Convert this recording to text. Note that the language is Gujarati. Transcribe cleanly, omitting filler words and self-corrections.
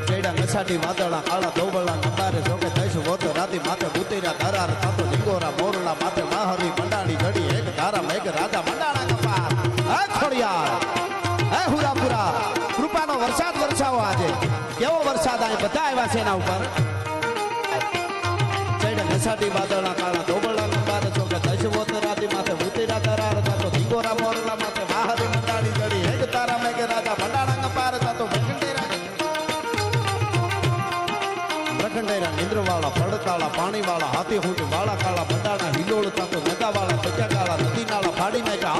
ચેડા નસાટી વાદળા કાળા દોબળા નંદારે જોકે દઈશ વોતો રાતી માથે ઉતર્યા ધરાર થાતો ઢીંગોરા મોરલા માથે માહરી મંડાણી ઘડી એક ધારા મેઘ રાજા મંડાણા કપાર હે ખોડિયાર હે હુરાપુરા કૃપાનો વરસાદ વરસાવો આજે કેવો વરસાદ આ બધા આવ્યા છે એના ઉપર ચેડા નસાટી વાદળા કાળા દોબળા નંદારે જોકે દઈશ વોતો રાતી માથે ઉતર્યા ધરાર થાતો ઢીંગોરા મોરલા માથે માહરી મંડાણી ઘડી એક ધારા મેઘ રાજા મંડાણા કપાર થાતો ખંડેરા નિંદ્રવાળા પડતાળા પાણીવાળા હાથી હુંટ વાળા કાળા બંડાણા હિલોળ તાતો નગાવાળા પચાકાળા નદી નાળા ફાડી નાખ્યા